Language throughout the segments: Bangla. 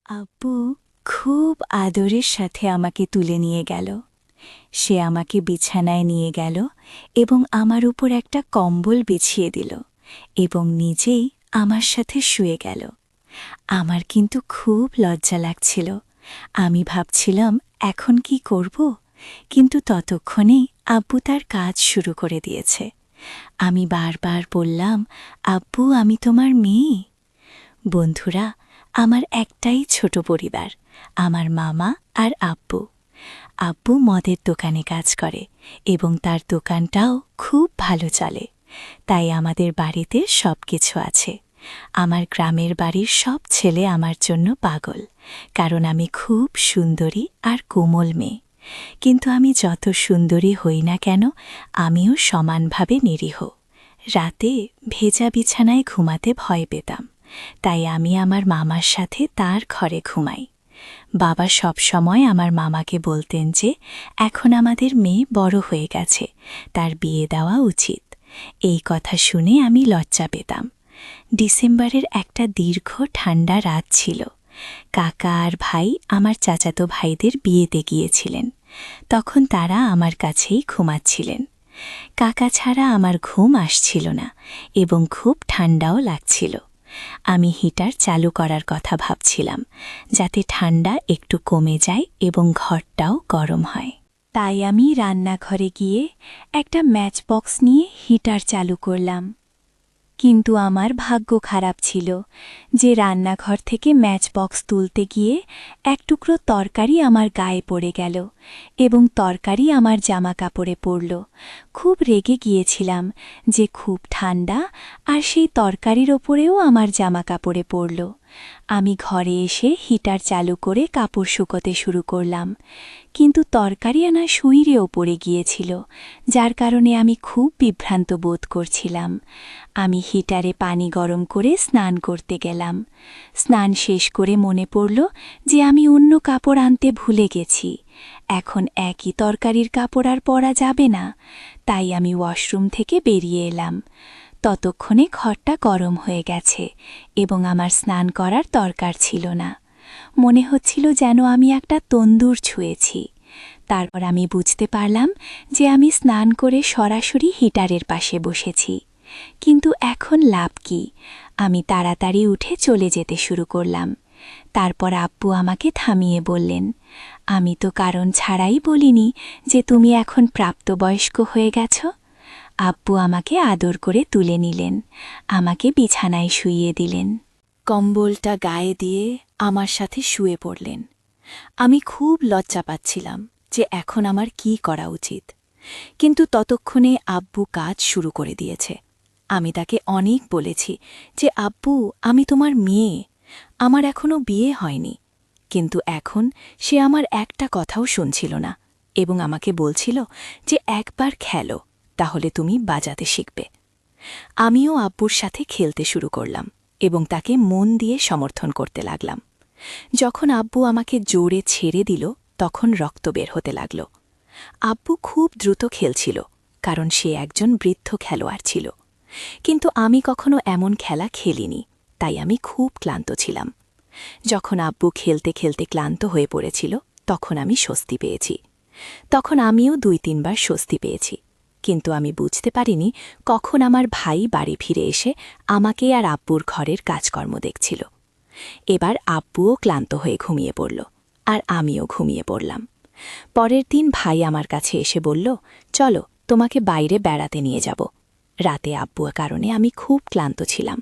আব্বু খুব আদরের সাথে আমাকে তুলে নিয়ে গেল। সে আমাকে বিছানায় নিয়ে গেল এবং আমার উপর একটা কম্বল বিছিয়ে দিল এবং নিজেই আমার সাথে শুয়ে গেল। আমার কিন্তু খুব লজ্জা লাগছিল। আমি ভাবছিলাম এখন কি করব, কিন্তু ততক্ষণেই আব্বু তার কাজ শুরু করে দিয়েছে। আমি বারবার বললাম, আব্বু আমি তোমার মেয়ে। বন্ধুরা, আমার একটাই ছোট পরিবার, আমার মামা আর আব্বু। আব্বু মদের দোকানে কাজ করে এবং তার দোকানটাও খুব ভালো চলে, তাই আমাদের বাড়িতে সব কিছু আছে। আমার গ্রামের বাড়ির সব ছেলে আমার জন্য পাগল, কারণ আমি খুব সুন্দরী আর কোমল মেয়ে। কিন্তু আমি যত সুন্দরী হই না কেন, আমিও সমানভাবে নিরীহ। রাতে ভেজা বিছানায় ঘুমাতে ভয় পেতাম, তাই আমি আমার মামার সাথে তার ঘরে ঘুমাই। বাবা সব সময় আমার মামাকে বলতেন যে এখন আমাদের মেয়ে বড় হয়ে গেছে, তার বিয়ে দেওয়া উচিত। এই কথা শুনে আমি লজ্জা পেতাম। ডিসেম্বরের একটা দীর্ঘ ঠান্ডা রাত ছিল। কাকা আর ভাই আমার চাচাতো ভাইদের বিয়েতে গিয়েছিলেন। তখন তারা আমার কাছেই ঘুমাচ্ছিলেন। কাকা ছাড়া আমার ঘুম আসছিল না এবং খুব ঠান্ডাও লাগছিল। আমি হিটার চালু করার কথা ভাবছিলাম, যাতে ঠান্ডা একটু কমে যায় এবং ঘরটাও গরম হয়। তাই আমি রান্নাঘরে গিয়ে একটা ম্যাচবক্স নিয়ে হিটার চালু করলাম। কিন্তু আমার ভাগ্য খারাপ ছিল যে রান্নাঘর থেকে ম্যাচবক্স তুলতে গিয়ে এক টুকরো তরকারি আমার গায়ে পড়ে গেল এবং তরকারি আমার জামা কাপড়ে পড়ল। খুব রেগে গিয়েছিলাম যে খুব ঠান্ডা আর সেই তরকারির ওপরেও আমার জামা কাপড়ে পড়ল। আমি ঘরে এসে হিটার চালু করে কাপড় শুকোতে শুরু করলাম, কিন্তু তরকারি আনা সুইরেও পড়ে গিয়েছিল, যার কারণে আমি খুব বিভ্রান্ত বোধ করছিলাম। আমি হিটারে পানি গরম করে স্নান করতে গেলাম। স্নান শেষ করে মনে পড়ল যে আমি অন্য কাপড় আনতে ভুলে গেছি। এখন একই তরকারির কাপড় আর পরা যাবে না, তাই আমি ওয়াশরুম থেকে বেরিয়ে এলাম। ততক্ষণে ঘরটা গরম হয়ে গেছে এবং আমার স্নান করার দরকার ছিল না। মনে হচ্ছিল যেন আমি একটা তন্দুর ছুঁয়েছি। তারপর আমি বুঝতে পারলাম যে আমি স্নান করে সরাসরি হিটারের পাশে বসেছি। কিন্তু এখন লাভ কি? আমি তাড়াতাড়ি উঠে চলে যেতে শুরু করলাম। তারপর আব্বু আমাকে থামিয়ে বললেন, আমি তো কারণ ছাড়াই বলিনি যে তুমি এখন প্রাপ্তবয়স্ক হয়ে গেছ। আব্বু আমাকে আদর করে তুলে নিলেন, আমাকে বিছানায় শুইয়ে দিলেন। কম্বলটা গায়ে দিয়ে আমার সাথে শুয়ে পড়লেন। আমি খুব লজ্জা পাচ্ছিলাম যে এখন আমার কি করা উচিত, কিন্তু ততক্ষণে আব্বু কাজ শুরু করে দিয়েছে। আমি তাকে অনেক বলেছি যে আব্বু আমি তোমার মেয়ে, আমার এখনও বিয়ে হয়নি। কিন্তু এখন সে আমার একটা কথাও শুনছিল না এবং আমাকে বলছিল যে একবার খেলো, তাহলে তুমি বাজাতে শিখবে। আমিও আব্বুর সাথে খেলতে শুরু করলাম এবং তাকে মন দিয়ে সমর্থন করতে লাগলাম। যখন আব্বু আমাকে জোরে ছেড়ে দিল, তখন রক্ত বের হতে লাগল। আব্বু খুব দ্রুত খেলছিল, কারণ সে একজন বৃদ্ধ খেলোয়াড় ছিল। কিন্তু আমি কখনো এমন খেলা খেলিনি, তাই আমি খুব ক্লান্ত ছিলাম। যখন আব্বু খেলতে খেলতে ক্লান্ত হয়ে পড়েছিল, তখন আমি স্বস্তি পেয়েছি। তখন আমিও ২-৩ বার স্বস্তি পেয়েছি, কিন্তু আমি বুঝতে পারিনি কখন আমার ভাই বাড়ি ফিরে এসে আমাকে আর আব্বুর ঘরের কাজকর্ম দেখছিল। এবার আব্বুও ক্লান্ত হয়ে ঘুমিয়ে পড়ল আর আমিও ঘুমিয়ে পড়লাম। পরের দিন ভাই আমার কাছে এসে বলল, চলো তোমাকে বাইরে বেড়াতে নিয়ে যাব। রাতে আব্বুর কারণে আমি খুব ক্লান্ত ছিলাম,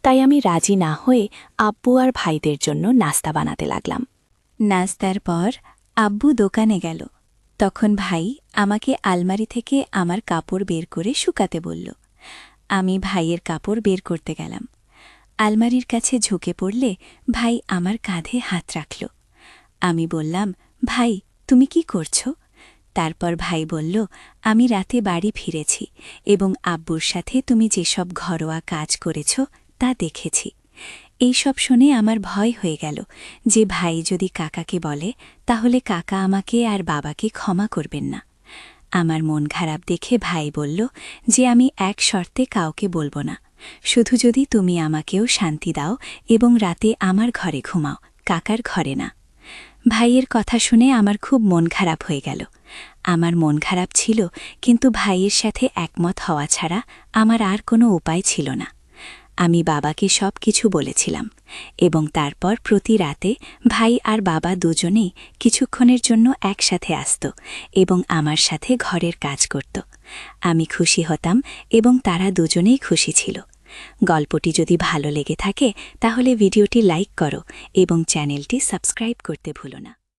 তাই আমি রাজি না হয়ে আব্বু আর ভাইদের জন্য নাস্তা বানাতে লাগলাম। নাস্তার পর আব্বু দোকানে গেল। তখন ভাই আমাকে আলমারি থেকে আমার কাপড় বের করে শুকাতে বলল। আমি ভাইয়ের কাপড় বের করতে গেলাম। আলমারির কাছে ঝুঁকে পড়লে ভাই আমার কাঁধে হাত রাখল। আমি বললাম, ভাই তুমি কি করছো? তারপর ভাই বলল, আমি রাতে বাড়ি ফিরেছি এবং আব্বুর সাথে তুমি যেসব ঘরোয়া কাজ করেছ তা দেখেছি। এইসব শুনে আমার ভয় হয়ে গেল যে ভাই যদি কাকাকে বলে তাহলে কাকা আমাকে আর বাবাকে ক্ষমা করবেন না। আমার মন খারাপ দেখে ভাই বলল যে আমি এক শর্তে কাউকে বলবো না, শুধু যদি তুমি আমাকেও শান্তি দাও এবং রাতে আমার ঘরে ঘুমাও, কাকার ঘরে না। ভাইয়ের কথা শুনে আমার খুব মন খারাপ হয়ে গেল। আমার মন খারাপ ছিল, কিন্তু ভাইয়ের সাথে একমত হওয়া ছাড়া আমার আর কোনো উপায় ছিল না। আমি বাবাকে সব কিছু বলেছিলাম এবং তারপর প্রতি রাতে ভাই আর বাবা দুজনেই কিছুক্ষণের জন্য একসাথে আসত এবং আমার সাথে ঘরের কাজ করত। আমি খুশি হতাম এবং তারা দুজনেই খুশি ছিল। গল্পটি যদি ভালো লেগে থাকে তাহলে ভিডিওটি লাইক করো এবং চ্যানেলটি সাবস্ক্রাইব করতে ভুলো না।